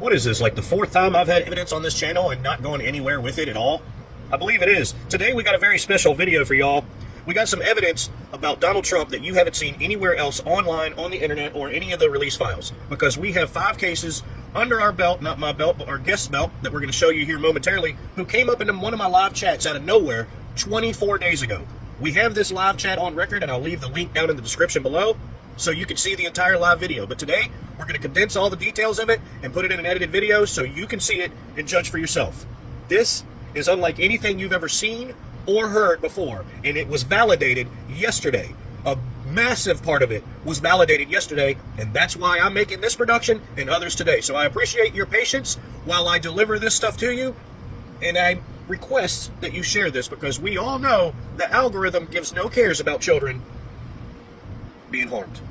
what is this, like the fourth time I've had evidence on this channel and not going anywhere with it at all? I believe it is. Today we got a very special video for y'all. We got some evidence about Donald Trump that you haven't seen anywhere else online, on the internet, or any of the release files. Because we have 5 cases under our belt, not my belt, but our guest's belt, that we're going to show you here momentarily, who came up in one of my live chats out of nowhere 24 days ago. We have this live chat on record, and I'll leave the link down in the description below so you can see the entire live video. But today, we're going to condense all the details of it and put it in an edited video so you can see it and judge for yourself. This is unlike anything you've ever seen or heard before, and it was validated yesterday. A massive part of it was validated yesterday, and that's why I'm making this production and others today. So I appreciate your patience while I deliver this stuff to you, and I request that you share this, because we all know the algorithm gives no cares about children being harmed.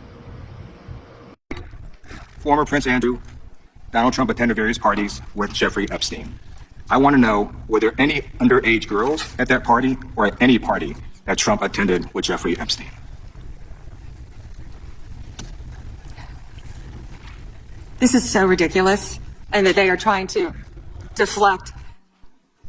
Former Prince Andrew, Donald Trump attended various parties with Jeffrey Epstein. I want to know, were there any underage girls at that party or at any party that Trump attended with Jeffrey Epstein? This is so ridiculous, and that they are trying to deflect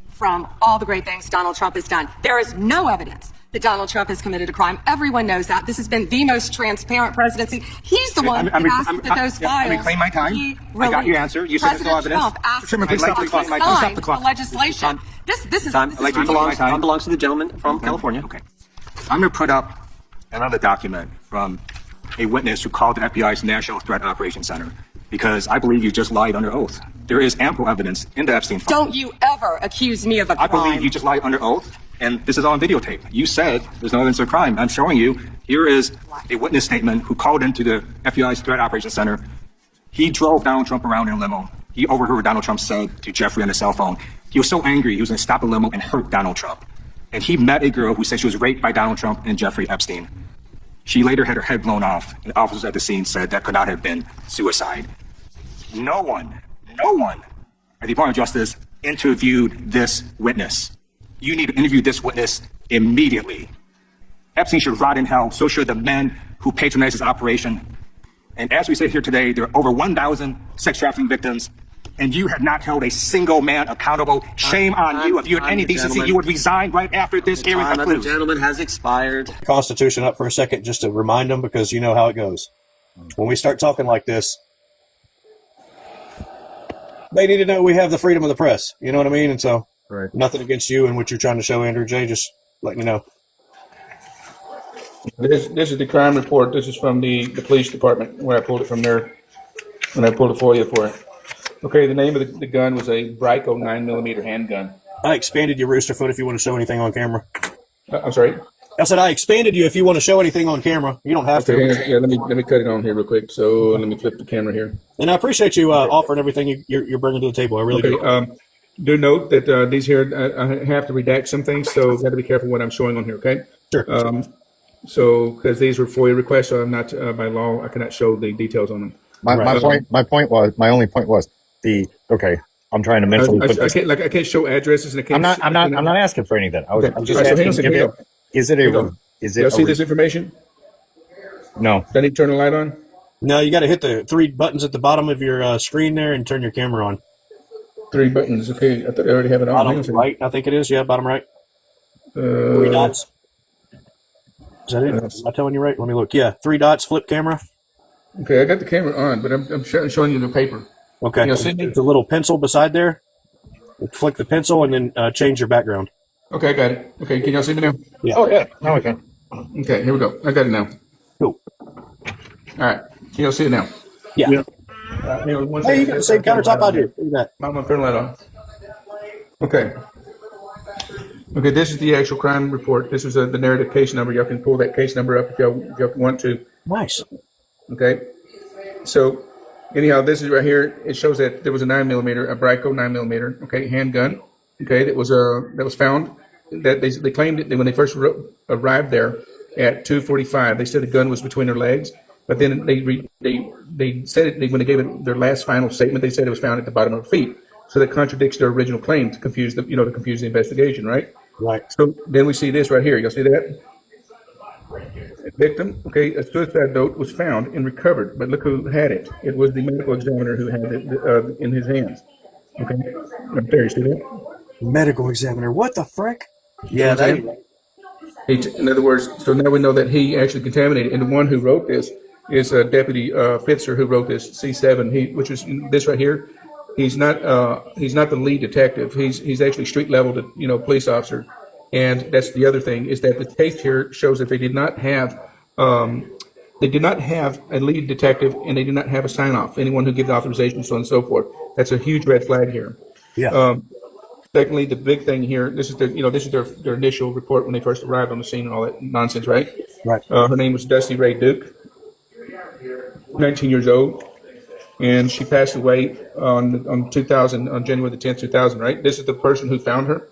from all the great things Donald Trump has done. There is no evidence that Donald Trump has committed a crime. Everyone knows that. This has been the most transparent presidency. He's the one who asked that those files. Let me claim my time. I got your answer. You said there's no evidence. Trump asked Chairman, please stop the clock. Stop the clock. Legislation. This is Time belongs to the gentleman from California. Okay. I'm going to put up another document from a witness who called the FBI's National Threat Operations Center, because I believe you just lied under oath. There is ample evidence in the Epstein file. Don't you ever accuse me of a crime. I believe you just lied under oath, and this is on videotape. You said there's no evidence of crime. I'm showing you. Here is a witness statement who called into the FBI's Threat Operations Center. He drove Donald Trump around in a limo. He overheard what Donald Trump said to Jeffrey on his cell phone. He was so angry, he was going to stop the limo and hurt Donald Trump. And he met a girl who said she was raped by Donald Trump and Jeffrey Epstein. She later had her head blown off, and officers at the scene said that could not have been suicide. No one at the Department of Justice interviewed this witness. You need to interview this witness immediately. Epstein should rot in hell. So should the men who patronized his operation. And as we sit here today, there are over 1,000 sex trafficking victims, and you have not held a single man accountable. Shame on you. If you had any decency, you would resign right after this hearing concludes. The gentleman has expired. Constitution up for a second just to remind them, because you know how it goes. When we start talking like this, they need to know we have the freedom of the press. You know what I mean? And so, right. Nothing against you and what you're trying to show, Andrew J. Just letting you know. This is the crime report. This is from the police department, where I pulled it from there when I pulled a FOIA for it. Okay, the name of the gun was a Brico 9mm handgun. I expanded you, Roosterfoot, if you want to show anything on camera. I'm sorry? I said I expanded you if you want to show anything on camera. You don't have to. Yeah, let me cut it on here real quick. So let me flip the camera here. And I appreciate you offering everything you're bringing to the table. I really do. Do note that these here, I have to redact some things, so got to be careful what I'm showing on here, okay? Sure. So, because these were FOIA requests, so I'm not, by law, I cannot show the details on them. My only point was okay. I'm trying to mentally put this. I can't show addresses, and I can't. I'm not asking for anything. I'm just Okay, asking. Is it y'all see this information? No. Do I need to turn the light on? No, you got to hit the 3 buttons at the bottom of your screen there and turn your camera on. 3 buttons. Okay, I thought I already have it on. Bottom right, I think it is. Yeah, bottom right. 3 dots. Is that it? Am I telling you right? Let me look. Yeah, 3 dots, flip camera. Okay, I got the camera on, but I'm showing you the paper. Okay. There's a little pencil beside there. Flick the pencil and then change your background. Okay, I got it. Okay, can y'all see me now? Yeah. Oh, yeah. Now we can. Okay, here we go. I got it now. Cool. All right. Can y'all see it now? Yeah. Hey, you got the same countertop I do. Look at that. I'm going to turn the light on. Okay. Okay, this is the actual crime report. This is the narrative case number. Y'all can pull that case number up if y'all want to. Nice. Okay. So, anyhow, this is right here. It shows that there was a 9mm, a Brico 9mm, okay, handgun, okay, that was found. That they claimed that when they first arrived there at 2:45, they said the gun was between their legs. But then they said it when they gave it their last final statement. They said it was found at the bottom of their feet. So that contradicts their original claim to confuse the investigation, right? Right. So then we see this right here. You'll see that. victim, okay, a suicide note was found and recovered, but look who had it. It was the medical examiner who had it in his hands. Okay, up there, you see that? Medical examiner. What the frick? See what I'm saying? In other words, so now we know that he actually contaminated, and the one who wrote this is Deputy Fitzer, who wrote this C7. Which is this right here. He's not the lead detective. He's actually street level, police officer, and that's the other thing is that the case here shows that they did not have a lead detective, and they did not have a sign off. Anyone who gives authorization, so on and so forth. That's a huge red flag here. Yeah. Secondly, the big thing here, this is their initial report when they first arrived on the scene and all that nonsense, right? Right. Her name was Dusty Ray Duke, 19 years old, and she passed away on January the 10th, 2000, right? This is the person who found her.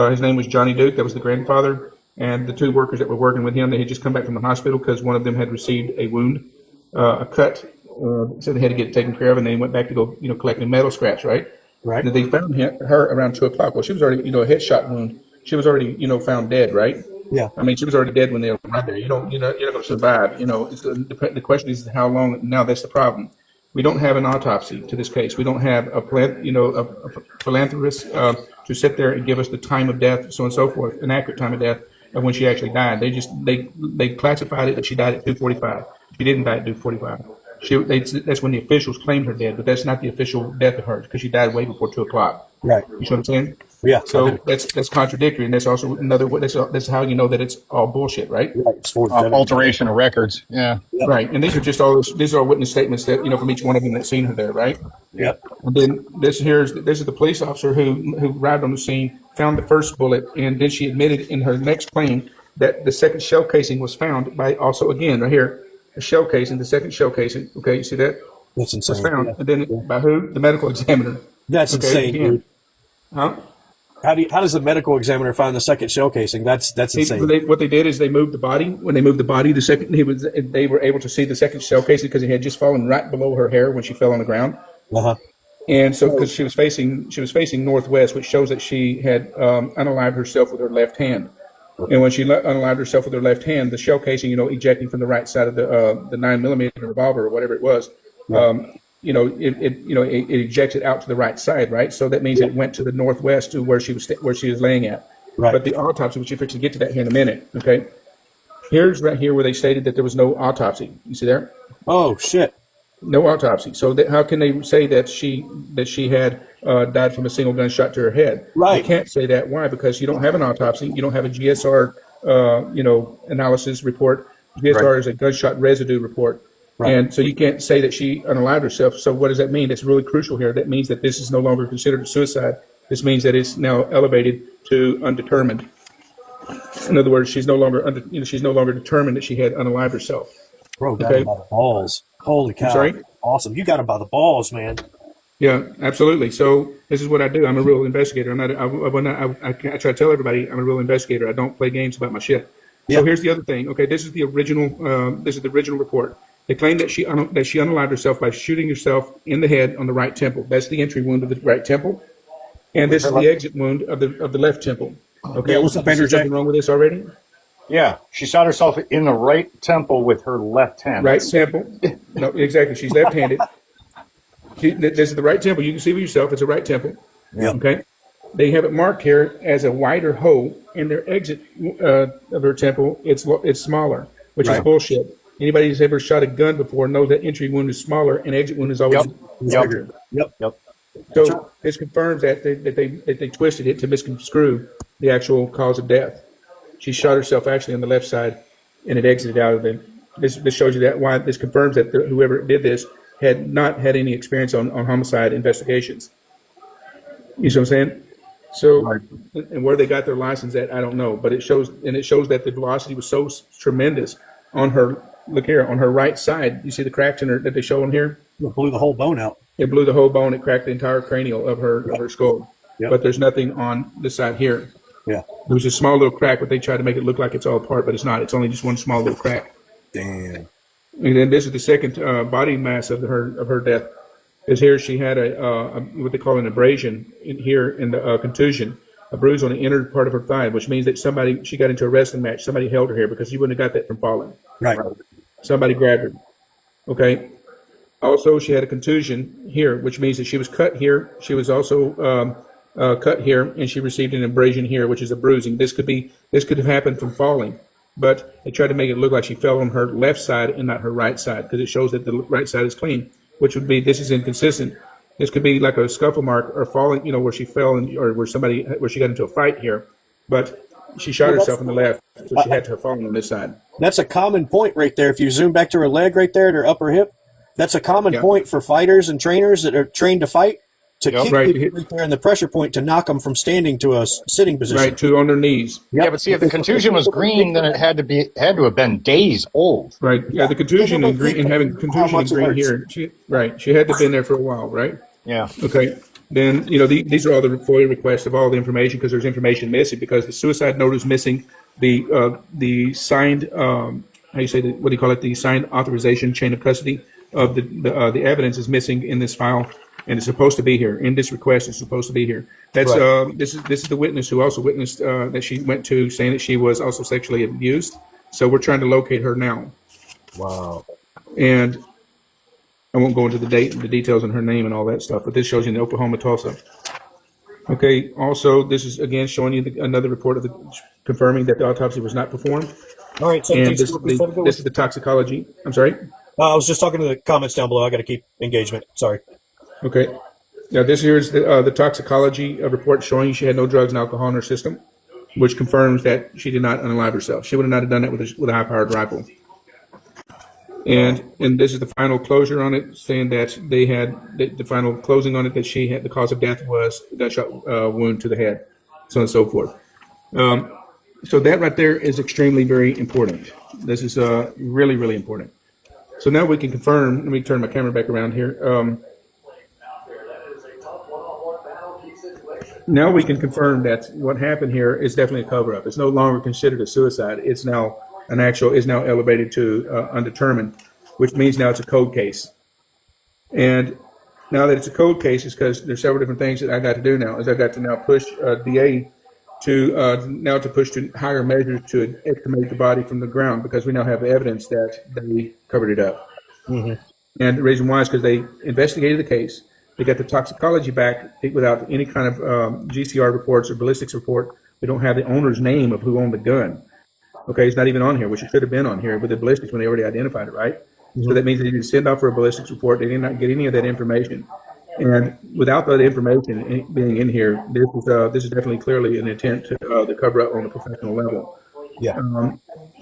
His name was Johnny Duke. That was the grandfather. And the two workers that were working with him, they had just come back from the hospital because one of them had received a wound, a cut. So they had to get it taken care of, and they went back to go, collecting metal scraps, right? Right. And they found her around 2 o'clock. Well, she was already, a headshot wound. She was already, found dead, right? Yeah. I mean, she was already dead when they arrived there. You're not going to survive. The question is how long. Now that's the problem. We don't have an autopsy to this case. We don't have a philanthropist to sit there and give us the time of death, so on and so forth, an accurate time of death of when she actually died. They classified it that she died at 2:45. She didn't die at 2:45. That's when the officials claimed her dead, but that's not the official death of hers because she died way before 2 o'clock. Right. You see what I'm saying? Yeah. So that's contradictory, and that's also another. That's how you know that it's all bullshit, right? Right. It's Alteration of records. Yeah. Right. And these are all witness statements that from each one of them that's seen her there, right? Yep. And then this is the police officer who arrived on the scene, found the first bullet, and then she admitted in her next claim that the second shell casing was found by also again right here. A shell casing, the second shell casing. Okay, you see that? That's insane. Was found, Yeah. and then by who? The medical examiner. That's insane, dude. Huh? How does the medical examiner find the second shell casing? That's insane. What they did is they moved the body. When they moved the body, they were able to see the second shell casing because it had just fallen right below her hair when she fell on the ground. Uh-huh. And so, because she was facing northwest, which shows that she had unalived herself with her left hand. And when she unalived herself with her left hand, the shell casing, ejecting from the right side of the 9mm revolver or whatever it was, it ejected out to the right side, right? So that means it went to the northwest to where she was laying at. Right. But the autopsy, which you fix to get to that here in a minute, okay? Here's right here where they stated that there was no autopsy. You see there? Oh shit. No autopsy. So how can they say that she had died from a single gunshot to her head? Right. They can't say that. Why? Because you don't have an autopsy. You don't have a GSR, analysis report. GSR is a gunshot residue report. Right. And so you can't say that she unalived herself. So what does that mean? That's really crucial here. That means that this is no longer considered a suicide. This means that it's now elevated to undetermined. In other words, she's no longer determined that she had unalived herself. Bro, got him by the balls. Holy cow. Sorry? Awesome. You got him by the balls, man. Yeah, absolutely. So this is what I do. I'm a real investigator. I try to tell everybody I'm a real investigator. I don't play games about my shit. Yeah. So here's the other thing. Okay, this is the original report. They claim that she unalived herself by shooting herself in the head on the right temple. That's the entry wound of the right temple. And this is the exit wound of the left temple. Okay, what's up, Andrew? Something wrong with this already? Yeah. She shot herself in the right temple with her left hand. Right temple. No, exactly. She's left-handed. This is the right temple. You can see for yourself. It's a right temple. Yeah. Okay. They have it marked here as a wider hole, and their exit of her temple, it's smaller, which is bullshit. Anybody who's ever shot a gun before knows that entry wound is smaller and exit wound is always bigger. Yep. So this confirms that they twisted it to misconstrue the actual cause of death. She shot herself actually on the left side, and it exited out of it. This shows you that why this confirms that whoever did this had not had any experience on homicide investigations. You see what I'm saying? So, and where they got their license at, I don't know, but it shows that the velocity was so tremendous on her. Look here on her right side. You see the cracks in her that they show on here? It blew the whole bone out. It blew the whole bone. It cracked the entire cranial of her skull. Yep. But there's nothing on this side here. Yeah. There was a small little crack, but they tried to make it look like it's all apart, but it's not. It's only just one small little crack. Damn. And then this is the second body mass of her death. Is here she had a what they call an abrasion here in the contusion, a bruise on the inner part of her thigh, which means that she got into a wrestling match. Somebody held her here because she wouldn't have got that from falling. Right. Somebody grabbed her. Okay. Also, she had a contusion here, which means that she was cut here. She was also cut here, and she received an abrasion here, which is a bruising. This could have happened from falling, but they tried to make it look like she fell on her left side and not her right side because it shows that the right side is clean, which would be, this is inconsistent. This could be like a scuffle mark or falling, where she fell or where she got into a fight here, but she shot herself in the left, so she had to have fallen on this side. That's a common point right there. If you zoom back to her leg right there at her upper hip, that's a common point for fighters and trainers that are trained to fight, to kick people right there in the pressure point to knock them from standing to a sitting position. Right, to on their knees. Yeah, but see, if the contusion was green, then it had to have been days old. Right. Yeah, the contusion in green and having contusion in green here. She had to have been there for a while, right? Yeah. Okay. Then, these are all the FOIA requests of all the information because there's information missing because the suicide note is missing, the signed, what do you call it? The signed authorization chain of custody of the evidence is missing in this file, and it's supposed to be here. In this request, it's supposed to be here. That's right. This is the witness who also witnessed that she went to, saying that she was also sexually abused. So we're trying to locate her now. Wow. And I won't go into the details on her name and all that stuff, but this shows you in Oklahoma, Tulsa. Okay. Also, this is again showing you another report of confirming that the autopsy was not performed. All right. So and this is the toxicology. I'm sorry. I was just talking to the comments down below. I got to keep engagement. Sorry. Okay. Now this here is the toxicology report showing she had no drugs and alcohol in her system, which confirms that she did not unalive herself. She would not have done that with a high-powered rifle. And this is the final closure on it, saying that they had the final closing on it, that she had the cause of death was a gunshot wound to the head, so on and so forth. So that right there is extremely very important. This is really, really important. So now we can confirm. Let me turn my camera back around here. Now we can confirm that what happened here is definitely a cover-up. It's no longer considered a suicide. It's now elevated to undetermined, which means now it's a cold case. And now that it's a cold case, it's because there's several different things that I got to do now. Is I got to now push DA to push to higher measures to exhumate the body from the ground because we now have evidence that they covered it up. Mm-hmm. And the reason why is because they investigated the case. They got the toxicology back without any kind of GCR reports or ballistics report. We don't have the owner's name of who owned the gun. Okay, it's not even on here, which it should have been on here with the ballistics when they already identified it, right? Mm-hmm. So that means they didn't send off for a ballistics report. They did not get any of that information. And without that information being in here, this is definitely clearly an intent to cover up on a professional level. Yeah.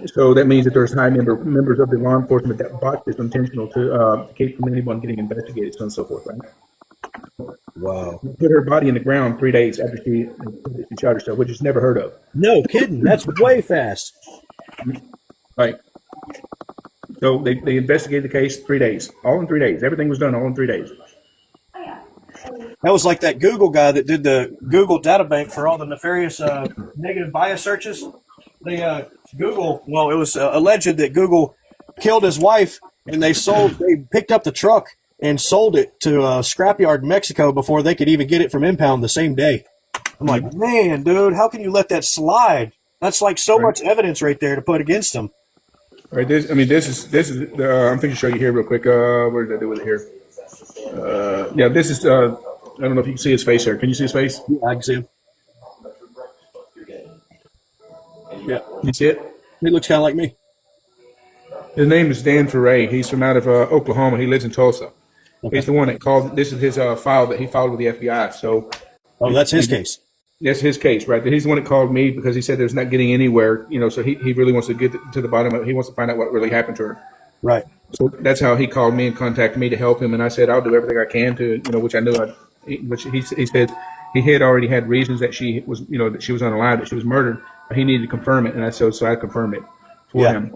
So that means that there's high members of the law enforcement that botched this intentional to keep from anyone getting investigated, so on and so forth, right? Wow. Put her body in the ground 3 days after she shot herself, which is never heard of. No kidding. That's way fast. Right. So they investigated the case 3 days, all in 3 days. Everything was done all in 3 days. That was like that Google guy that did the Google data bank for all the nefarious negative bias searches. It was alleged that Google killed his wife and they picked up the truck and sold it to a scrapyard in Mexico before they could even get it from impound the same day. I'm like, man, dude, how can you let that slide? That's like so much evidence right there to put against them. All right, this is. I'm thinking to show you here real quick. What did I do with it here? This is. I don't know if you can see his face here. Can you see his face? Yeah, I can see him. Yeah, you see it? He looks kind of like me. His name is Dan Ferre. He's from out of Oklahoma. He lives in Tulsa. Okay. He's the one that called. This is his file that he filed with the FBI. So, that's his case. That's his case, right? He's the one that called me because he said there's not getting anywhere. So he really wants to get to the bottom of it. He wants to find out what really happened to her. Right. So that's how he called me and contacted me to help him. And I said I'll do everything I can to, which I knew which he said he had already had reasons that she was, that she was unalive, that she was murdered, but he needed to confirm it. And so I confirmed it for him.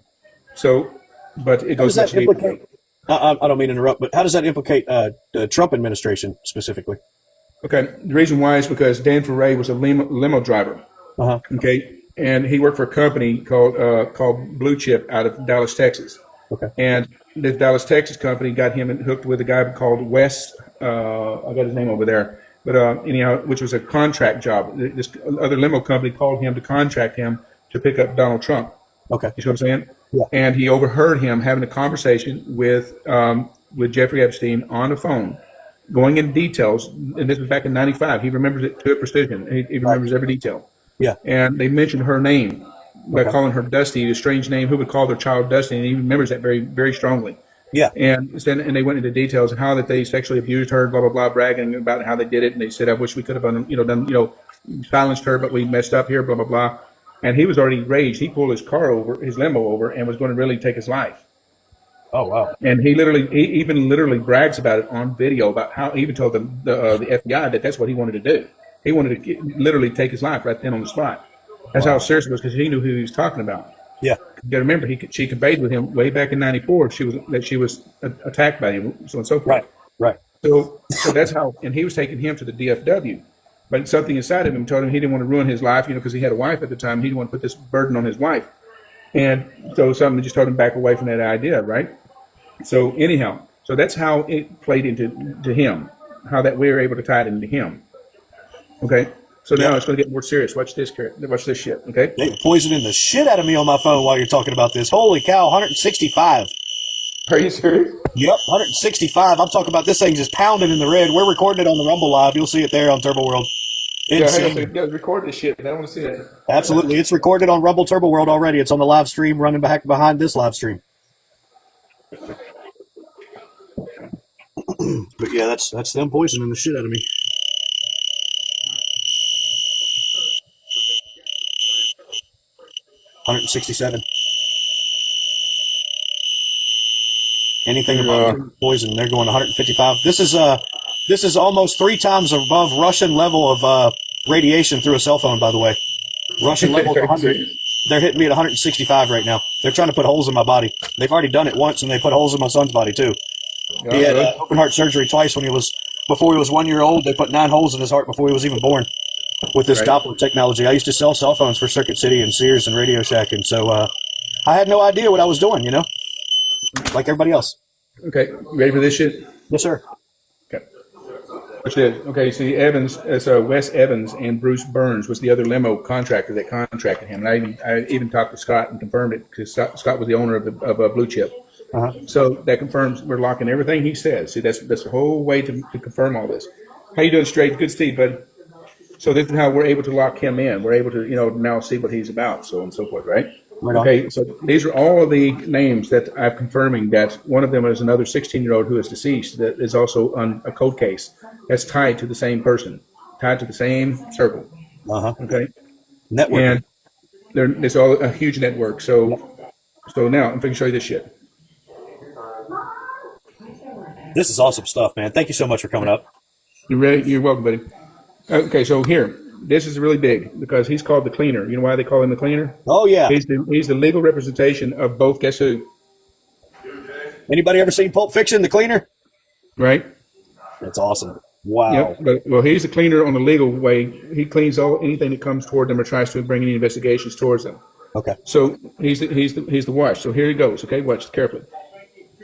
So, but it goes. How does that implicate? I don't mean to interrupt, but how does that implicate the Trump administration specifically? Okay, the reason why is because Dan Ferre was a limo driver. Uh-huh. Okay, and he worked for a company called Blue Chip out of Dallas, Texas. Okay, and the Dallas, Texas company got him hooked with a guy called West. I got his name over there. But anyhow, which was a contract job. This other limo company called him to contract him to pick up Donald Trump. Okay. You see what I'm saying? Yeah. And he overheard him having a conversation with Jeffrey Epstein on the phone, going in details. And this was back in '95. He remembers it to a precision. He remembers every detail. Yeah. And they mentioned her name by Okay. calling her Dusty, a strange name. Who would call their child Dusty? And he remembers that very, very strongly. Yeah. And they went into details of how that they sexually abused her, blah blah blah, bragging about how they did it. And they said, "I wish we could have done silenced her, but we messed up here, blah blah blah." And he was already raged. He pulled his limo over, and was going to really take his life. Oh, wow. And he even literally brags about it on video, about how he even told the FBI that that's what he wanted to do. He wanted to literally take his life right then on the spot. That's how serious it was, because he knew who he was talking about. Yeah. You got to remember, she conveyed with him way back in '94 that she was attacked by him, so on and so forth. Right. Right. So that's how, and he was taking him to the DFW, but something inside of him told him he didn't want to ruin his life, because he had a wife at the time. He didn't want to put this burden on his wife, and so something just told him back away from that idea, right? So anyhow, so that's how it played into him, how that we were able to tie it into him. Okay. So now it's going to get more serious. Watch this shit. Okay. They're poisoning the shit out of me on my phone while you're talking about this. Holy cow, 165. Are you serious? Yep, 165. I'm talking about this thing just pounding in the red. We're recording it on the Rumble Live. You'll see it there on Turbo World. Yeah, record this shit. I want to see that. Absolutely. It's recorded on Rumble Turbo World already. It's on the live stream running back behind this live stream. But yeah, that's them poisoning the shit out of me. $167. Anything above poison, they're going 155. This is almost 3 times above Russian level of radiation through a cell phone, by the way. Russian level 100. They're hitting me at 165 right now. They're trying to put holes in my body. They've already done it once, and they put holes in my son's body too. He had open heart surgery twice before he was 1 year old. They put 9 holes in his heart before he was even born. With this Doppler technology, I used to sell cell phones for Circuit City and Sears and Radio Shack, and so I had no idea what I was doing, like everybody else. Okay, you ready for this shit? Yes, sir. Okay. Watch this. Okay, see, Wes Evans and Bruce Burns was the other limo contractor that contracted him. And I even talked to Scott and confirmed it, because Scott was the owner of Blue Chip. Uh-huh. So that confirms we're locking everything he says. See, that's the whole way to confirm all this. How you doing, Straight? Good, Steve, bud. So this is how we're able to lock him in. We're able to, now see what he's about, so on and so forth, right? Right on. Okay, so these are all of the names that I'm confirming that one of them is another 16-year-old who is deceased that is also on a cold case that's tied to the same person, tied to the same circle. Uh-huh. Okay? Network. And it's all a huge network. So now I'm going to show you this shit. This is awesome stuff, man. Thank you so much for coming up. You ready? You're welcome, buddy. Okay, so here, this is really big because he's called the cleaner. You know why they call him the cleaner? Oh, yeah. He's the legal representation of both. Guess who? Anybody ever seen Pulp Fiction, The Cleaner? Right. That's awesome. Wow. Yep. Well, he's the cleaner on the legal way. He cleans anything that comes toward them or tries to bring any investigations towards them. Okay. So he's the watch. So here he goes. Okay, watch carefully.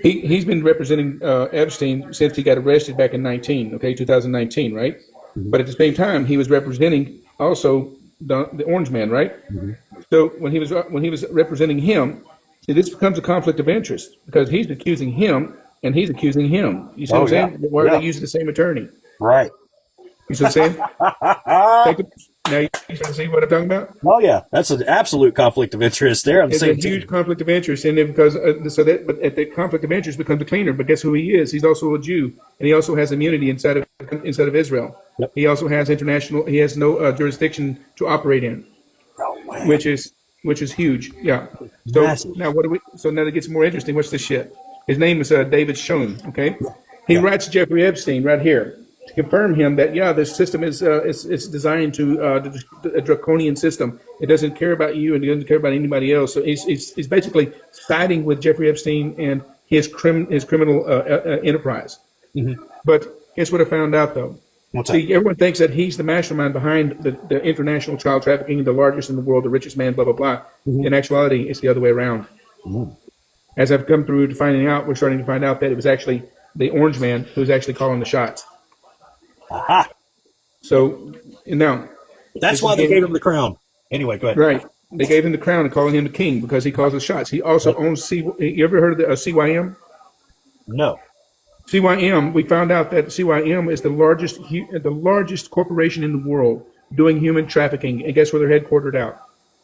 He's been representing Epstein since he got arrested back in 2019, right? Mm-hmm. But at the same time, he was representing also the Orange Man, right? Mm-hmm. So when he was representing him, see, this becomes a conflict of interest because he's accusing him and he's accusing him. You see what I'm saying? Why are they using the same attorney? Right. You see what I'm saying? Now you see what I'm talking about? Oh yeah, that's an absolute conflict of interest there. It's a huge conflict of interest, and because but at the conflict of interest becomes the cleaner. But guess who he is? He's also a Jew, and he also has immunity inside of Israel. Yep. He also has international. He has no jurisdiction to operate in, which is huge. Yeah. So massive. Now what do we? So now it gets more interesting. What's this shit? His name is David Schoen. Okay, he writes Jeffrey Epstein right here to confirm him that this system is designed to a draconian system. It doesn't care about you and it doesn't care about anybody else. So he's basically siding with Jeffrey Epstein and his criminal enterprise. Mm-hmm. But guess what I found out though? See, everyone thinks that he's the mastermind behind the international child trafficking, the largest in the world, the richest man, blah blah blah. Mm-hmm. In actuality, it's the other way around. Mm-hmm. As I've come through to finding out, we're starting to find out that it was actually the Orange Man who's actually calling the shots. Aha. So now, That's this why is they him. gave him the crown. Anyway, go ahead. Right. They gave him the crown and calling him the king because he calls the shots. He also owns You ever heard of the CYM? No. CYM. We found out that CYM is the largest corporation in the world doing human trafficking. And guess where they're headquartered out?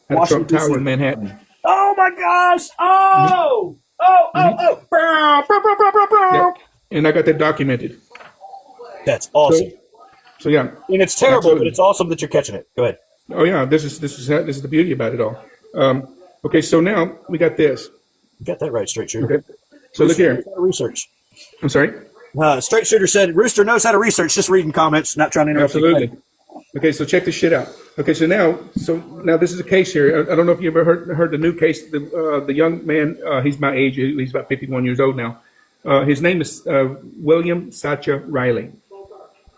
At Trump Washington, Tower D.C. in Manhattan. Oh my gosh! Oh! Yep. And I got that documented. That's awesome. So yeah. And it's terrible, Absolutely. but it's awesome that you're catching it. Go ahead. Oh yeah. This is the beauty about it all. Okay. So now we got this. You got that right, straight shooter. Okay. So look here. Research. I'm sorry. Straight shooter said, Rooster knows how to research, just reading comments, not trying to interrupt. Absolutely. Okay, so check this shit out. Okay, so now this is a case here. I don't know if you ever heard the new case. The young man, he's my age. He's about 51 years old now. His name is William Sacha Riley.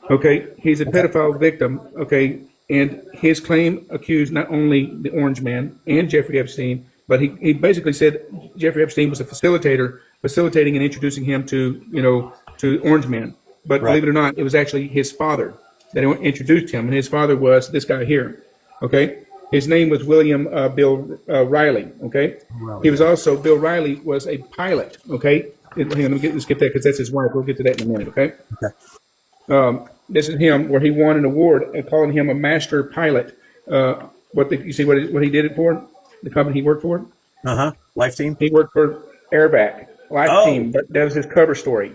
Okay, he's a pedophile victim. Okay, and his claim accused not only the Orange Man and Jeffrey Epstein, but he basically said Jeffrey Epstein was a facilitating and introducing him to Orange Man. But believe it or not, it was actually his father that introduced him, and his father was this guy here. Okay, his name was William Bill Riley. Okay, he was also Bill Riley was a pilot. Okay, hang on, let's get that because that's his wife. We'll get to that in a minute. Okay. This is him where he won an award calling him a master pilot. You see what he did it for? The company he worked for? Life Team? He worked for Airback, Life Team, but that was his cover story.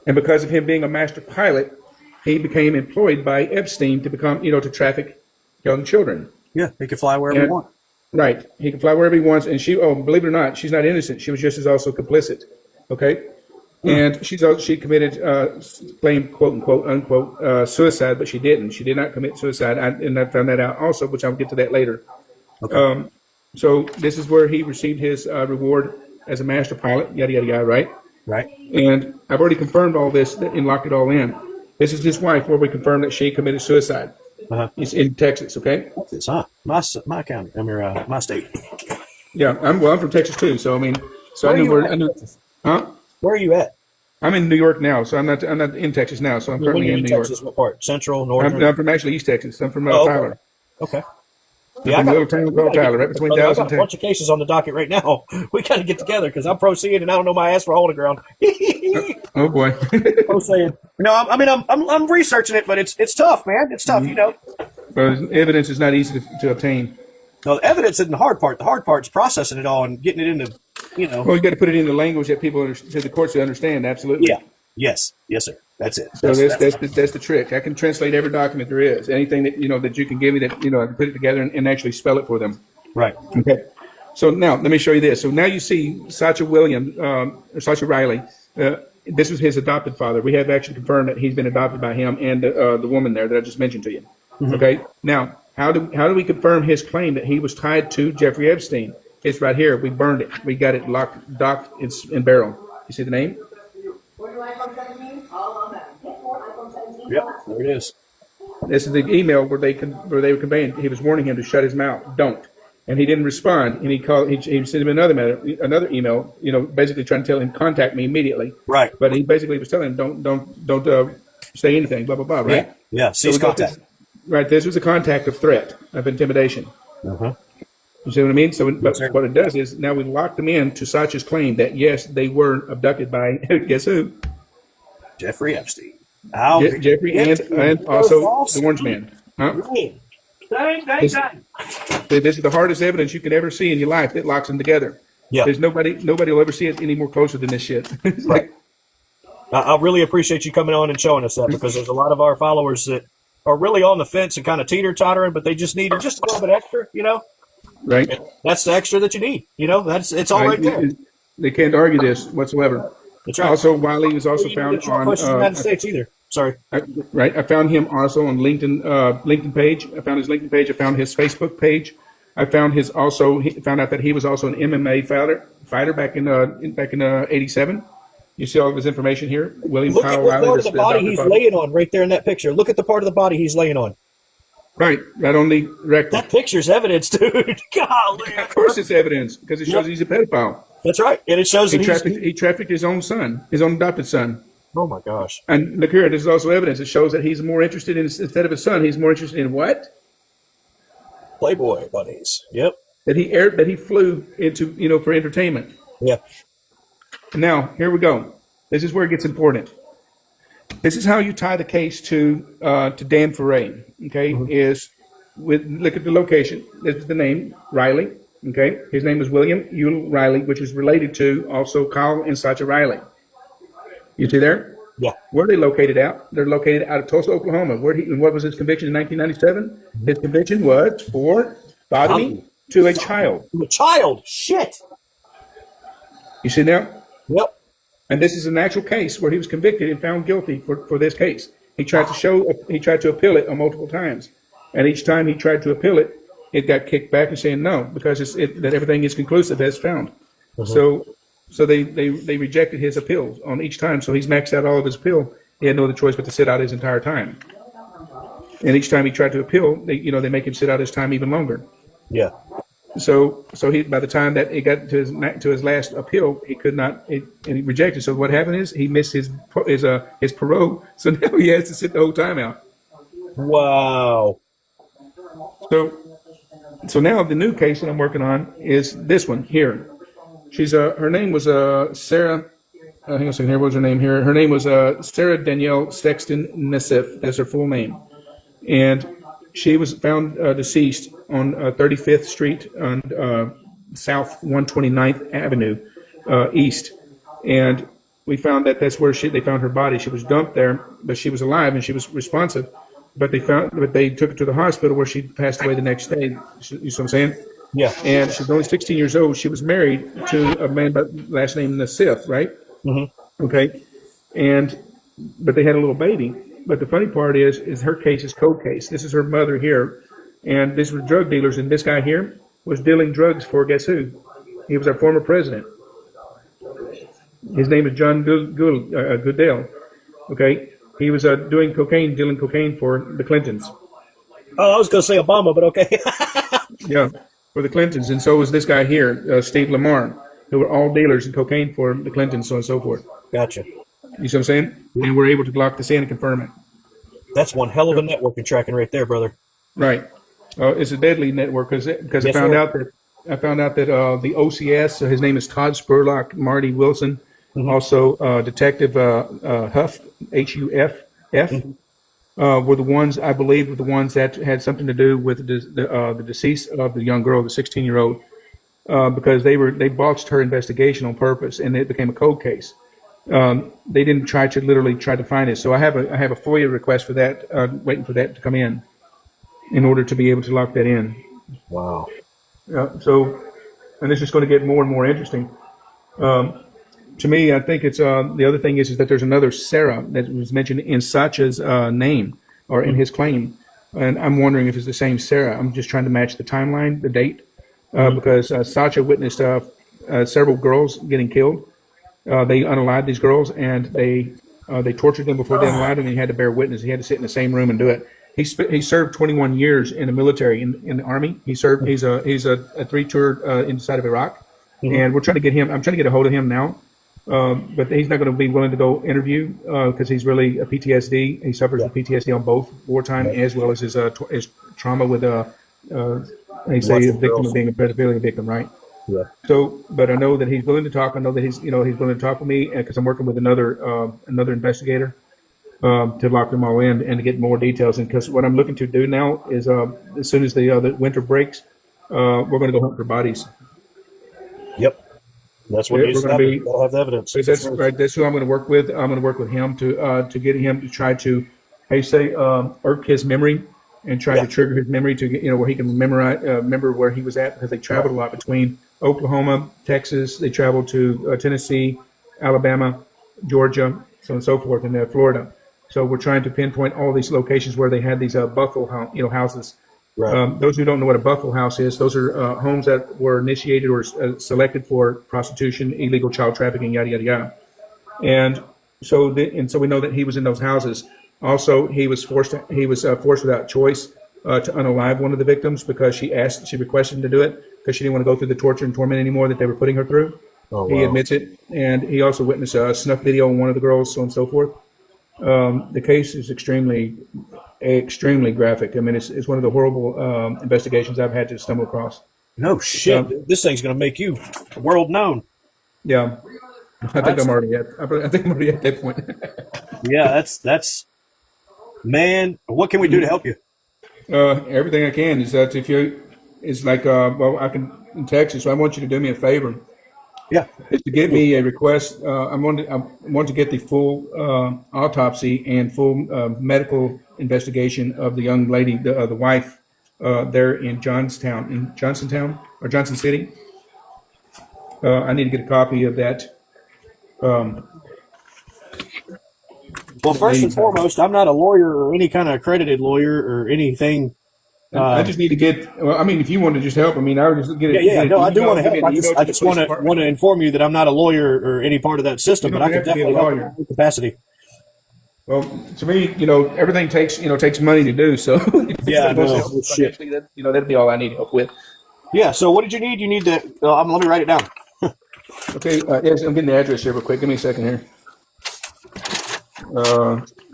And because of him being a master pilot, he became employed by Epstein to become, to traffic young children. Yeah, he can fly wherever he wants. Right. He can fly wherever he wants. And believe it or not, she's not innocent. She was just as also complicit. Okay? And she committed, claimed, quote unquote, unquote, suicide, but she didn't. She did not commit suicide. And I found that out also, which I'll get to that later. Okay. So this is where he received his reward as a master pilot, yada, yada, yada, right? Right. And I've already confirmed all this and locked it all in. This is his wife where we confirmed that she committed suicide. It's in Texas, okay? Texas, huh? My county. My state. Yeah, I'm from Texas too, so I mean, I knew where. Huh? Where are you at? I'm in New York now, so I'm not in Texas now, so I'm currently in New Texas, York. what part? Central, northern? I'm from actually East Texas. I'm from Tyler. Okay. Yeah, from a little town called Tyler, right between Dallas and Texas. I got a bunch of cases on the docket right now. We got to get together because I'm proceeding and I don't know my ass for a hole in the ground. Oh boy. Proceeding. I'm researching it, but it's tough, man. It's tough, But evidence is not easy to obtain. No, the evidence isn't the hard part. The hard part is processing it all and getting it into, Well, you got to put it in the language that people to the courts to understand. Absolutely. Yeah. Yes, sir. That's it. So that's the trick. I can translate every document there is. Anything that that you can give me that I can put it together and actually spell it for them. Right. Okay. So now let me show you this. So now you see Sacha Riley. This is his adopted father. We have actually confirmed that he's been adopted by him and the woman there that I just mentioned to you. Mm-hmm. Okay. Now, how do we confirm his claim that he was tied to Jeffrey Epstein? It's right here. We burned it. We got it docked in barrel. You see the name? Yep, there it is. This is the email where they were conveying. He was warning him to shut his mouth. Don't. And he didn't respond. And he sent him another email. Basically trying to tell him contact me immediately. Right. But he basically was telling him don't say anything. Blah blah blah. Right. Yeah. Cease contact. Right. This was a contact of threat of intimidation. You see what I mean? So, what it does is now we locked them in to Sacha's claim that yes, they were abducted by guess who? Jeffrey Epstein. Jeffrey and also the Orange Man. Huh? This is the hardest evidence you could ever see in your life that locks them together. Yeah. There's nobody will ever see it any more closer than this shit. Right. I really appreciate you coming on and showing us that because there's a lot of our followers that are really on the fence and kind of teeter-tottering, but they just need just a little bit extra, Right. And that's the extra that you need. It's all right there. They can't argue this whatsoever. That's right. Also, Wiley was also found on the United States either. Sorry. I found him also on LinkedIn page. I found his LinkedIn page. I found his Facebook page. I found he found out that he was also an MMA fighter back in '87. You see all of his information here. William Look Kyle at what Riley. part of the body he's laying on right there in that picture. Look at the part of the body he's laying on. Right on the rectum. That picture's evidence, dude. Golly. Of course, it's evidence because it shows he's a pedophile. That's right, and it shows He trafficked his own son, his own adopted son. Oh my gosh. And look here, there's also evidence that shows that he's more interested in, instead of his son, he's more interested in what? Playboy bunnies. Yep. That he flew into, for entertainment. Yeah. Now, here we go. This is where it gets important. This is how you tie the case to Dan Foray. Okay, look at the location. This is the name Riley. Okay, his name is William Ewell Riley, which is related to also Kyle and Sacha Riley. You see there? Yeah. Where are they located out? They're located out of Tulsa, Oklahoma. What was his conviction in 1997? His conviction was for sodomy to a child. To a child. Shit. You see now? Yep. And this is an actual case where he was convicted and found guilty for this case. He tried to appeal it multiple times, and each time he tried to appeal it, it got kicked back and saying no because that everything is conclusive as found. So they rejected his appeals on each time. So he's maxed out all of his appeal. He had no other choice but to sit out his entire time. And each time he tried to appeal, they make him sit out his time even longer. Yeah. So he, by the time that it got to his last appeal, he could not, and he rejected. So what happened is he missed his parole. So now he has to sit the whole time out. Wow. So now the new case that I'm working on is this one here. She's her name was Sarah. Hang on a second here. What was her name here? Her name was Sarah Danielle Sexton Nassif. That's her full name, and she was found deceased on 35th Street on South 129th Avenue East, and we found that's where they found her body. She was dumped there, but she was alive and she was responsive. But they took her to the hospital where she passed away the next day. You see what I'm saying? Yeah. And she's only 16 years old. She was married to a man by last name Nassif, right? Mm-hmm. Okay. But they had a little baby. But the funny part is her case is cold case. This is her mother here, and these were drug dealers. And this guy here was dealing drugs for guess who? He was our former president. His name is John Goodell. Okay. He was dealing cocaine for the Clintons. Oh, I was going to say Obama, but okay. Yeah, for the Clintons. And so was this guy here, Steve Lamar, who were all dealers in cocaine for the Clintons, so on and so forth. Gotcha. You see what I'm saying? And we're able to lock this in and confirm it. That's one hell of a networking tracking right there, brother. Right. It's a deadly network because I found out that the OCS, so his name is Todd Spurlock, Marty Wilson, also Detective Huff, Huff, were the ones, I believe, that had something to do with the decease of the young girl, the 16-year-old, because they botched her investigation on purpose, and it became a cold case. They didn't try to find it. So I have a FOIA request for that, waiting for that to come in order to be able to lock that in. Wow. And it's just going to get more and more interesting. To me, I think it's the other thing is that there's another Sarah that was mentioned in Sacha's name or in his claim, and I'm wondering if it's the same Sarah. I'm just trying to match the timeline, the date, because Sacha witnessed several girls getting killed. They unalived these girls, and they tortured them before they unalived them. And he had to bear witness. He had to sit in the same room and do it. He served 21 years in the military in the army. He's a 3-tour inside of Iraq, and we're trying to get him. I'm trying to get a hold of him now. But he's not going to be willing to go interview because he's really a PTSD. He suffers with PTSD on both wartime as well as his trauma with they say a victim of being a pedophilia victim, right? Yeah. So, but I know that he's willing to talk. I know that he's willing to talk with me because I'm working with another investigator to lock them all in and to get more details. And because what I'm looking to do now is as soon as the winter breaks, we're going to go hunt for bodies. Yep. That's what needs to happen. Gotta have the evidence. That's right. That's who I'm going to work with. I'm going to work with him to get him to try to, irk his memory and try to trigger his memory to where he can remember where he was at, because they traveled a lot between Oklahoma, Texas. They traveled to Tennessee, Alabama, Georgia, so on and so forth, and Florida. So we're trying to pinpoint all these locations where they had these buffalo houses. Right. Those who don't know what a buffalo house is, those are homes that were initiated or selected for prostitution, illegal child trafficking, yada yada yada. And so we know that he was in those houses. Also, he was forced without choice to unalive one of the victims because she requested him to do it because she didn't want to go through the torture and torment anymore that they were putting her through. Oh, He wow. admits it, and he also witnessed a snuff video on one of the girls, so on and so forth. The case is extremely graphic. I mean, it's one of the horrible investigations I've had to stumble across. No shit. Um, This thing's going to make you world known. yeah, I think I'm already at. I think I'm already at that point. Yeah, that's man. What can we do to help you? Everything I can is that if you, it's like, well, I can text you, so I want you to do me a favor. Yeah. Is to get me a request. I want to get the full autopsy and full medical investigation of the young lady, the wife, there in Johnsontown or Johnson City. I need to get a copy of that. Well, first and foremost, I'm not a lawyer or any kind of accredited lawyer or anything. I just need to get. Well, I mean, if you want to just help, I mean, I would just get it. Yeah. get No, an I do email, want to give me help. an email I to the just police want department. to inform you that I'm not a lawyer or any part of that system, You but I don't can have to be a definitely help in lawyer. any capacity. Well, to me, everything takes money to do. So, if Yeah, anybody wants to no, help me shit. financially, that'd be all I need help with. Yeah. So, what did you need? You need that. Let me write it down. Okay, yes, I'm getting the address here real quick. Give me a second here.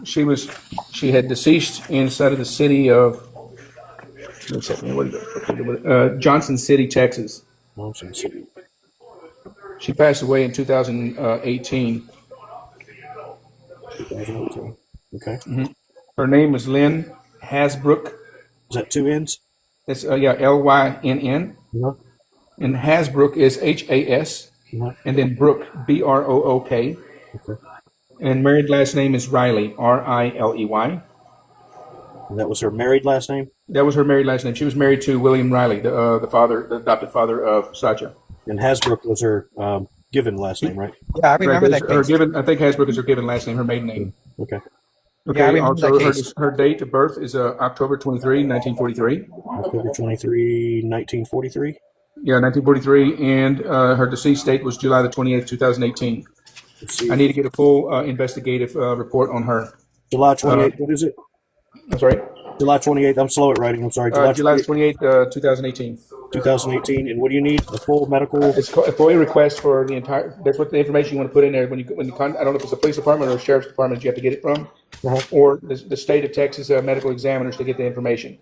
She had deceased inside of the city of, wait a second, what is it? Johnson City, Texas. She passed away in 2018. 2018. Okay. Her name was Lynn Hasbrook. Is that two N's? It's Lynn, No. and Hasbrook is Has, No. and then Brook Brook, Okay. and married last name is Riley, Riley. And that was her married last name. That was her married last name. She was married to William Riley, the adopted father of Sacha. And Hasbrook was her given last name, right? Yeah, I remember that Her case. given, I think Hasbrook is her given last name, her maiden name. Okay. Okay. Yeah, I remember Also, that case. her date of birth is October 23, 1943. October 23, 1943. Yeah, 1943, and her deceased date was July the 28th, 2018. Let's see. I need to get a full investigative report on her. July 28th. What is it? I'm sorry. July 28th. I'm slow at writing. I'm sorry. July 28th, 2018. 2018. And what do you need? A full medical. It's a FOIA request for the entire. That's what the information you want to put in there when you I don't know if it's a police department or a sheriff's department you have to get it from, or the state of Texas medical examiners to get the information.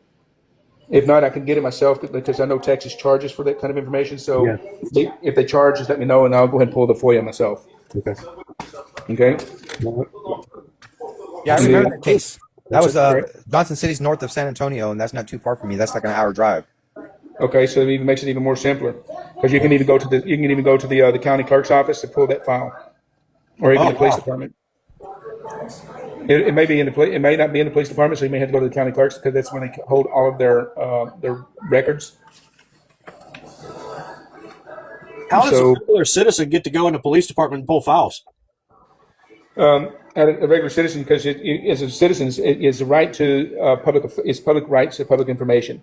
If not, I can get it myself because I know Texas charges for that kind of information. So Yeah. if they charge, just let me know and I'll go ahead and pull the FOIA myself. Okay. Okay. Yeah, I remember that case. That was correct. Johnson City's north of San Antonio, and that's not too far from me. That's like an hour drive. Okay, so it even makes it even more simpler because you can even go to the county clerk's office to pull that file, or even the police department. It may be in the it may not be in the police department, so you may have to go to the county clerks because that's where they hold all of their records. How does So- a regular citizen get to go in the police department and pull files? A regular citizen, because as a citizen, it is the right to public rights to public information.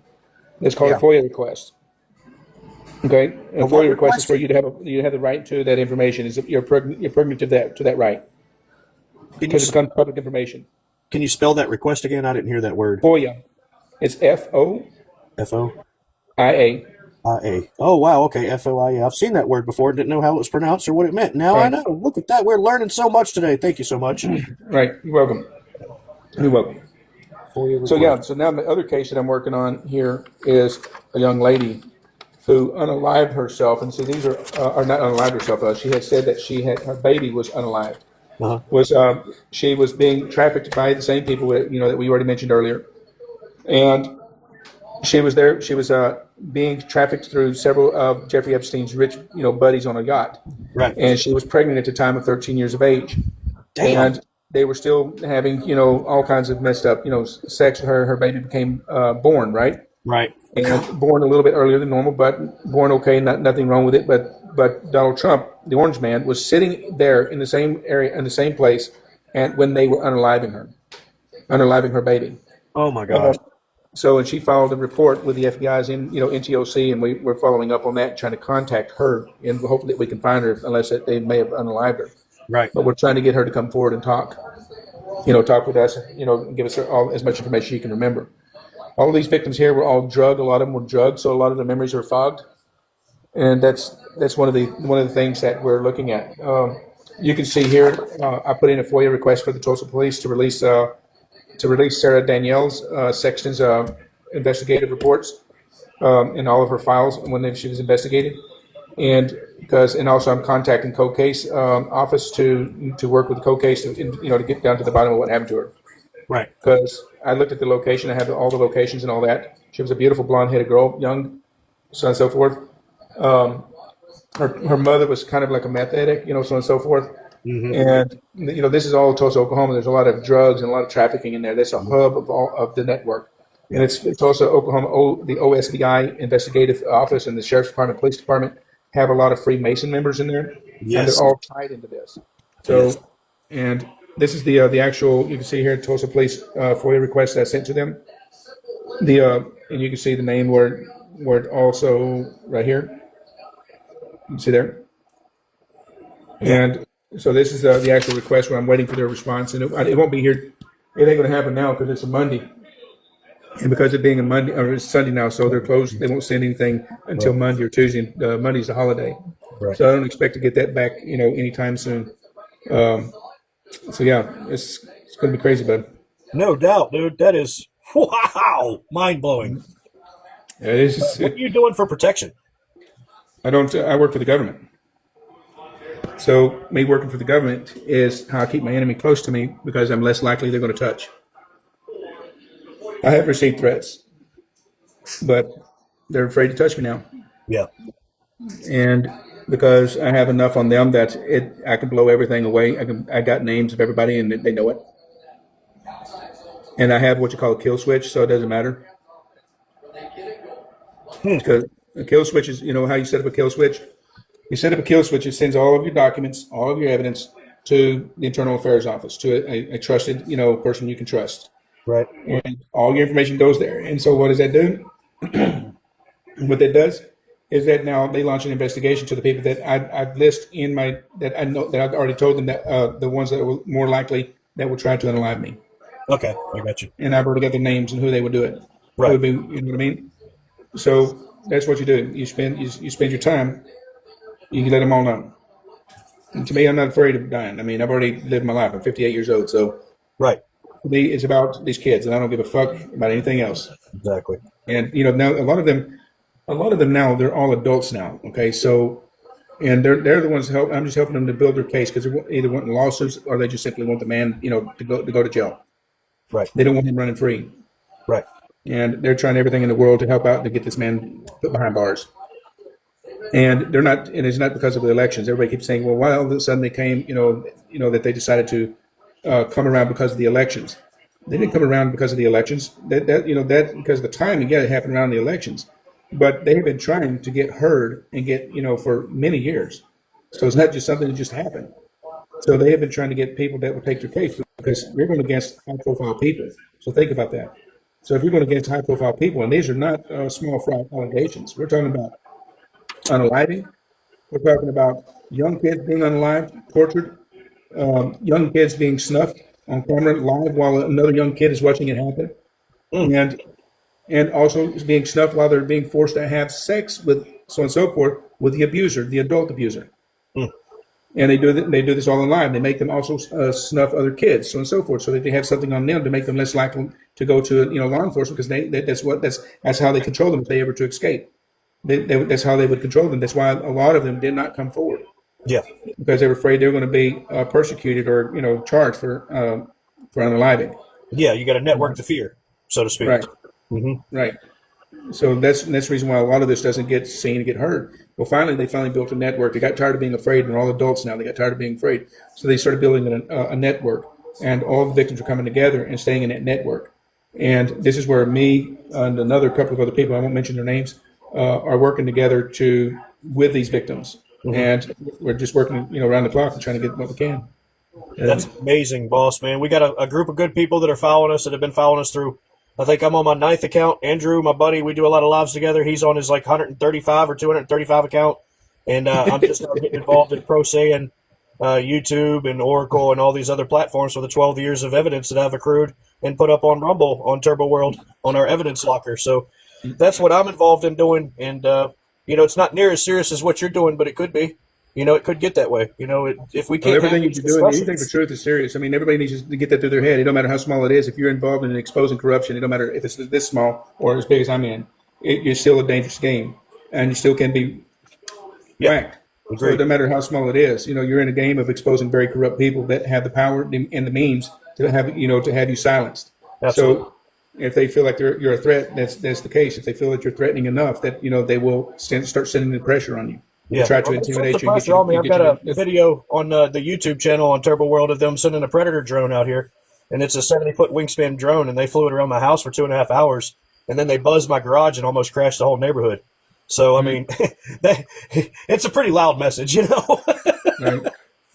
It's called a Yeah. FOIA request. Okay, a what FOIA request is request? where you have the right to that information. Is you're pregnant to that right Can you, because it becomes public information. can you spell that request again? I didn't hear that word. FOIA, it's FOIA. FOIA. Oh, wow. Okay. FOIA. I've seen that word before. Didn't know how it was pronounced or what it meant. Now I Right. know. Look at that. We're learning so much today. Thank you so much. Right, you're welcome. You're welcome. FOIA So request. so now the other case that I'm working on here is a young lady who unalived herself, and see these are not unalived herself. She had said that her baby was unalived. Uh-huh. She was being trafficked by the same people that we already mentioned earlier, and she was there. She was being trafficked through several of Jeffrey Epstein's rich buddies on a yacht, Right. and she was pregnant at the time of 13 years of age. Damn. And they were still having all kinds of messed up sex. Her baby became born, right? Right. And born a little bit earlier than normal, but born okay, nothing wrong with it. But Donald Trump, the Orange Man, was sitting there in the same area, in the same place, and when they were unaliving her baby. Oh, my God. So, and she filed a report with the FBI's NTOC, and we're following up on that, trying to contact her, and hopefully we can find her, unless they may have unalived her. Right. But we're trying to get her to come forward and talk with us, and give us as much information she can remember. All of these victims here were all drugged. A lot of them were drugged, so a lot of their memories are fogged. and that's one of the things that we're looking at. You can see here, I put in a FOIA request for the Tulsa Police to release Sarah Danielle's Sexton's investigative reports in all of her files when she was investigated, and also I'm contacting cold case office to work with the cold case to get down to the bottom of what happened to her. Right. Because I looked at the location, I have all the locations and all that. She was a beautiful blonde-headed girl, young, so on and so forth. Her mother was kind of like a meth addict, so on and so forth. And this is all Tulsa, Oklahoma. There's a lot of drugs and a lot of trafficking in there. That's a hub of the network. And it's Tulsa, Oklahoma. The OSBI investigative office and the sheriff's department, police department have a lot of Freemason members in there. Yes. And they're all tied into this. So, and this is the actual. You can see here Tulsa Police FOIA request that I sent to them. And you can see the name where it also right here. You can see there. And so this is the actual request where I'm waiting for their response, and it won't be here. It ain't going to happen now because it's a Monday, and because it being a Monday or it's Sunday now, so they're closed. They won't send anything until Monday or Tuesday. Monday's the holiday, so I don't expect to get that back, anytime soon. So yeah, it's going to be crazy, bud. No doubt, dude. That is wow, mind blowing. Yeah, it is. What are you doing for protection? I work for the government. So me working for the government is how I keep my enemy close to me because I'm less likely they're going to touch. I have received threats, but they're afraid to touch me now. Yeah. And because I have enough on them that I can blow everything away. I got names of everybody and they know it. And I have what you call a kill switch, so it doesn't matter. Because a kill switch is, how you set up a kill switch? You set up a kill switch, it sends all of your documents, all of your evidence to the Internal Affairs Office, to a trusted, person you can trust. Right. And all your information goes there. And so what does that do? What that does is that now they launch an investigation to the people that I've listed that I know that I've already told them that the ones that were more likely that would try to unalive me. Okay, I got you. And I've already got their names and who they would do it. Right. It would be, you know what I mean? So that's what you do. You spend your time. You can let them all know. And to me, I'm not afraid of dying. I mean, I've already lived my life. I'm 58 years old. So right. For me, it's about these kids, and I don't give a fuck about anything else. Exactly. And now a lot of them now they're all adults now. Okay, so and they're the ones to help. I'm just helping them to build their case because they either want lawsuits or they just simply want the man, to go to jail. Right. They don't want him running free. Right. And they're trying everything in the world to help out to get this man put behind bars. And they're not, and it's not because of the elections. Everybody keeps saying, well, why all of a sudden they came, that they decided to come around because of the elections. They didn't come around because of the elections. That because of the timing, it happened around the elections. But they have been trying to get heard and get, for many years. So it's not just something that just happened. So they have been trying to get people that will take their case because we're going against high-profile people. So think about that. So if you're going against high-profile people, and these are not small fry allegations, we're talking about unaliving. We're talking about young kids being unalived, tortured, young kids being snuffed on camera live while another young kid is watching it happen, and also being snuffed while they're being forced to have sex with so on and so forth with the abuser, the adult abuser. And they do this all in live. They make them also snuff other kids, so on and so forth, so that they have something on them to make them less likely to go to law enforcement because that's how they control them if they ever to escape. That's how they would control them. That's why a lot of them did not come forward. Yeah, because they were afraid they were going to be persecuted or charged for unaliving. Yeah, you got a network to fear, so to speak. Right. Mm-hmm. Right. So that's the reason why a lot of this doesn't get seen and get heard. Well, they finally built a network. They got tired of being afraid, and all adults now. They got tired of being afraid, so they started building a network, and all the victims are coming together and staying in that network. And this is where me and another couple of other people, I won't mention their names, are working together with these victims. Mm-hmm. And we're just working, around the clock and trying to get what we can. That's amazing, boss, man. We got a group of good people that are following us, that have been following us through. I think I'm on my 9th account. Andrew, my buddy, we do a lot of lives together. He's on his 135 or 235 account. And I'm just now getting involved in Pro Se and YouTube and Oracle and all these other platforms for the 12 years of evidence that I've accrued and put up on Rumble, on Turbo World, on our evidence locker. So that's what I'm involved in doing. And it's not near as serious as what you're doing, but it could be. It could get that way. If we can't. Everything have you're these doing, anything for discussions- truth is serious. I mean, everybody needs to get that through their head. It don't matter how small it is. If you're involved in exposing corruption, it don't matter if it's this small or as big as I'm in. You're still a dangerous game, and you still can be whacked. So it doesn't matter how small it is. You're in a game of exposing very corrupt people that have the power and the means to have you silenced. Absolutely. So if they feel like you're a threat, that's the case. If they feel that you're threatening enough, that they will start sending the pressure on you. Yeah, Try to intimidate you. Pressure on me. I've got a video on the YouTube channel on Turbo World of them sending a Predator drone out here, and it's a 70-foot wingspan drone, and they flew it around my house for 2.5 hours, and then they buzzed my garage and almost crashed the whole neighborhood. So I mean, it's a pretty loud message, Right.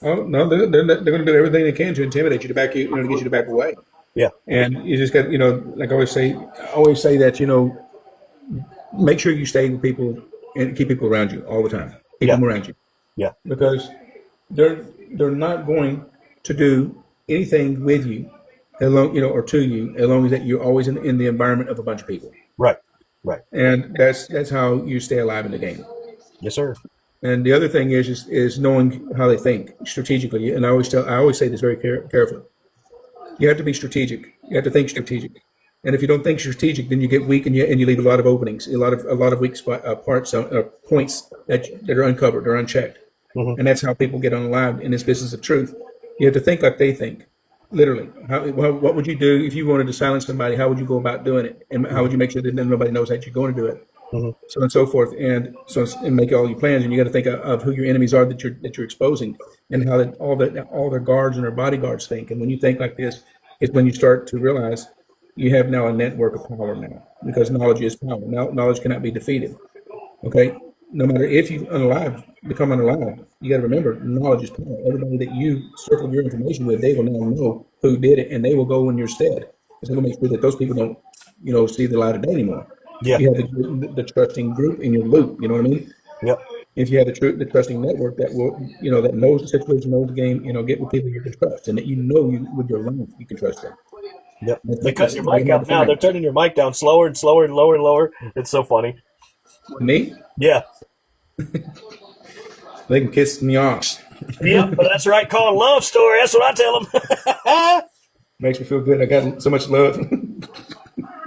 Oh no, they're going to do everything they can to intimidate you, to back you, to get you to back away. Yeah. And you just got, like I always say that, make sure you stay with people and keep people around you all the time. Keep them around you. Yeah. Because they're not going to do anything with you, as long, or to you, as long as that you're always in the environment of a bunch of people. Right. Right. And that's how you stay alive in the game. Yes, sir. And the other thing is knowing how they think strategically. And I always say this very carefully. You have to be strategic. You have to think strategic. And if you don't think strategic, then you get weak and you leave a lot of openings, a lot of weak points that are uncovered or unchecked. Mm-hmm. And that's how people get unalived in this business of truth. You have to think like they think. Literally, what would you do if you wanted to silence somebody? How would you go about doing it? And how would you make sure that nobody knows that you're going to do it? Mm-hmm. So on and so forth, and make all your plans. And you got to think of who your enemies are that you're exposing, and how that all their guards and their bodyguards think. And when you think like this, it's when you start to realize you have now a network of power now, because knowledge is power. Now, knowledge cannot be defeated. Okay, no matter if you become unalive, you got to remember knowledge is power. Everybody that you circle your information with, they will now know who did it, and they will go in your stead. Because they're going to make sure that those people don't, see the light of day anymore. Yeah. You have the trusting group in your loop. You know what I mean? Yep. If you have the trusting network that will, that knows the situation, knows the game, get with people you can trust, and that with your life you can trust them. Yep. They cut your mic out now. They're turning your mic down slower and slower and lower and lower. It's so funny. Me? Yeah. They can kiss me off. Yep, but that's right. Call a love story. That's what I tell them. Makes me feel good. I got so much love.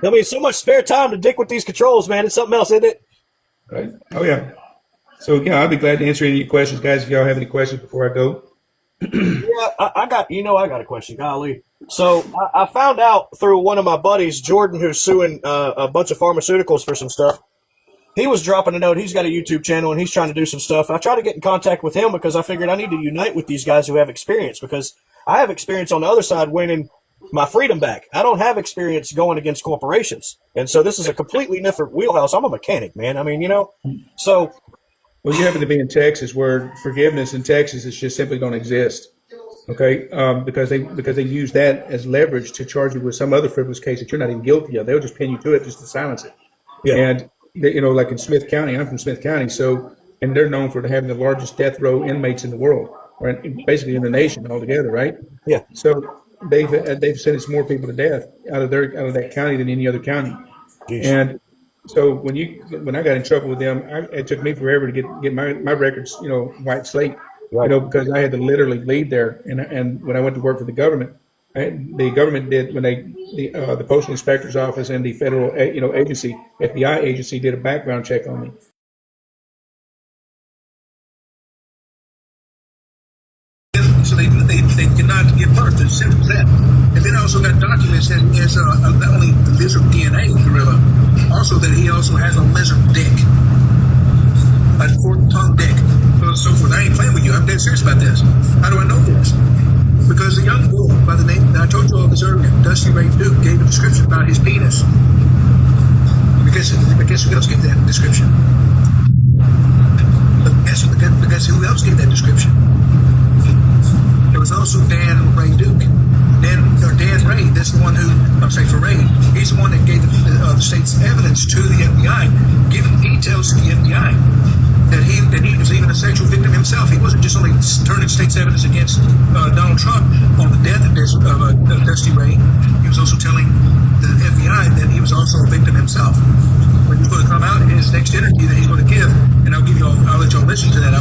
I mean, so much spare time to dick with these controls, man. It's something else, isn't it? Right. Oh, yeah. So, I'll be glad to answer any of your questions, guys. If y'all have any questions before I go. Yeah, I got a question. Golly. So I found out through one of my buddies, Jordan, who's suing a bunch of pharmaceuticals for some stuff. He was dropping a note. He's got a YouTube channel, and he's trying to do some stuff. I tried to get in contact with him because I figured I need to unite with these guys who have experience, because I have experience on the other side winning my freedom back. I don't have experience going against corporations. And so this is a completely different wheelhouse. I'm a mechanic, man. I mean, so. Well, you happen to be in Texas, where forgiveness in Texas is just simply don't exist. Okay, because they use that as leverage to charge you with some other frivolous case that you're not even guilty of. They'll just pin you to it just to silence it. Yeah. And like in Smith County, I'm from Smith County, and they're known for having the largest death row inmates in the world, or basically in the nation altogether, right? Yeah. So they've sentenced more people to death out of that county than any other county. Jeez. And so when I got in trouble with them, it took me forever to get my records, white slate. Right. Because I had to literally leave there, and when I went to work for the government, the government did the Postal Inspector's Office and the federal agency, FBI agency, did a background check on me. So they cannot give birth to simple that. And then also got documents that is not only lizard DNA gorilla, also that he also has a lizard dick, a fork-tongue dick. So forth. I ain't playing with you. I'm dead serious about this. How do I know this? Because a young boy by the name, I told you all this earlier, Dusty Ray Duke, gave a description about his penis. I guess who else gave that description? Because who else gave that description? There was also Dan Ray Duke. Dan Ray, that's the one who, I'm saying for Ray, he's the one that gave the state's evidence to the FBI, giving details to the FBI. That he was even a sexual victim himself. He wasn't just only turning state's evidence against Donald Trump on the death of Dusty Ray. He was also telling the FBI that he was also a victim himself. but he's going to come out in his next interview that he's going to give, and I'll let y'all listen to that.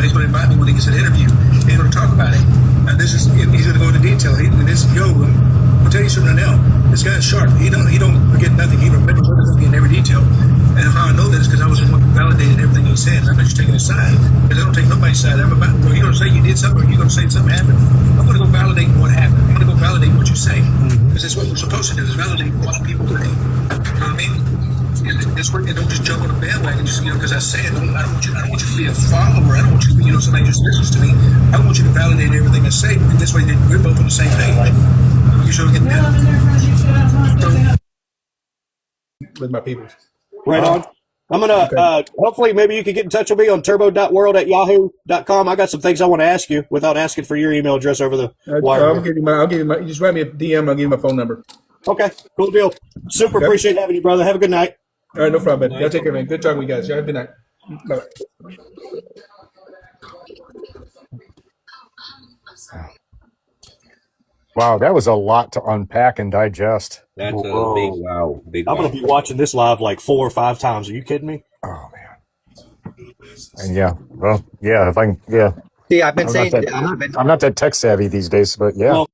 He's going to invite me when he gets an interview. And he's going to talk about it. And he's going to go into detail. I'll tell you something right now. This guy's sharp. He don't forget nothing. He remembers everything in every detail. And how I know that is because I was the one who validated everything he said. I'm not just taking his side, because I don't take nobody's side. You're going to say you did something, or you're going to say something happened. I'm going to go validate what happened. I'm going to go validate what you say, because that's what we're supposed to do, is validate what people say. You know what I mean? That's where you don't just jump on a bandwagon, just because I say it. I don't want you to be a follower. I don't want you to be, somebody just listens to me. I want you to validate everything I say, and this way we're both on the same page. You should get that with my people. Right on. I'm going to, hopefully, maybe you can get in touch with me on turbo.world@yahoo.com. I got some things I want to ask you without asking for your email address over the wire. I'll give you my, you just write me a DM, I'll give you my phone number. Okay, cool deal. Super appreciate having you, brother. Have a good night. All right, no problem, man. Y'all take care, man. Good talking with you guys. Y'all have a good night. Bye. Wow, that was a lot to unpack and digest. That's a big wow. Big I'm wow. going to be watching this live like 4 or 5 times. Are you kidding me? Oh man. And if I can, See, I've been saying, I'm not that tech savvy these days, but yeah. Well,